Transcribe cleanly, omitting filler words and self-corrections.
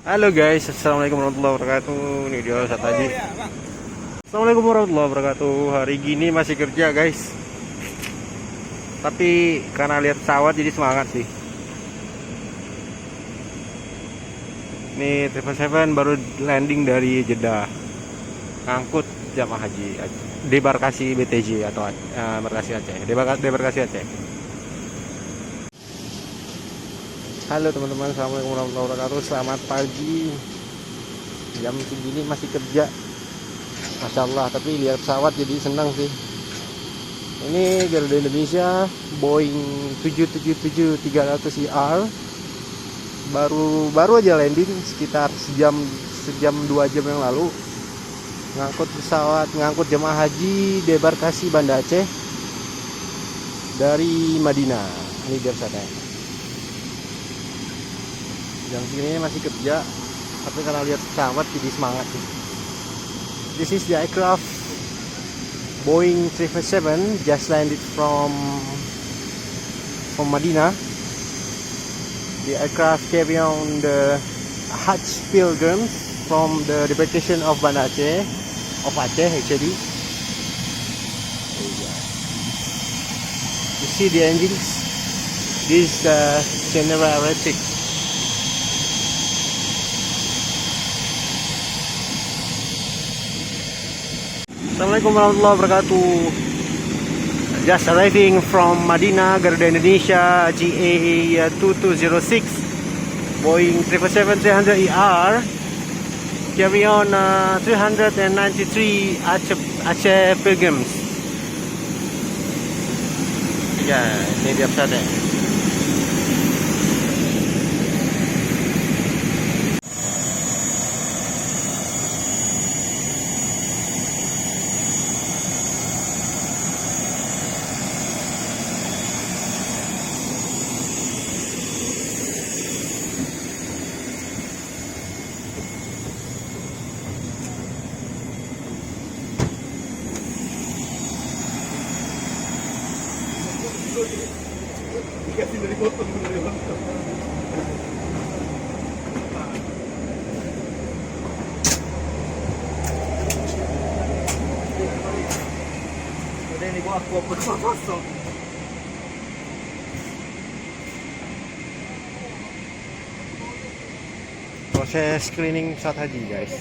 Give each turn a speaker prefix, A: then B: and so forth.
A: Halo guys, assalamualaikum warahmatullahi wabarakatuh. Ini dia Ustaz Haji. Assalamualaikum warahmatullahi wabarakatuh. Hari gini masih kerja guys. Tapi karena lihat pesawat jadi semangat sih. Ini 777 baru landing dari Jeddah, ngangkut jamaah haji debarkasi BTJ atau embarkasi Aceh. Debarkasi Aceh. Halo teman-teman, assalamualaikum warahmatullahi wabarakatuh. Selamat pagi. Jam segini masih kerja, masya Allah. Tapi lihat pesawat jadi senang sih. Ini Garuda Indonesia Boeing 777-300ER baru aja landing sekitar sejam 2 jam yang lalu, ngangkut jemaah haji debarkasi Banda Aceh dari Madinah. Ini dia sana. Jam segini masih kerja, tapi karena lihat pesawat jadi semangat sih. This is the aircraft Boeing 777 just landed from Madinah. The aircraft carry on the Hajj pilgrims from the debarkation of Banda Aceh, actually. You see the engines. This is the General Electric. Assalamualaikum warahmatullahi wabarakatuh. Just arriving from Madinah, Garuda Indonesia GA2206 Boeing 777-300ER carry on 393 Aceh pilgrims. Ya, ini dia pesawatnya.
B: Dikasih dari potong dari potong. Udah ini gua aku kosong.
A: Proses cleaning pesawat haji guys.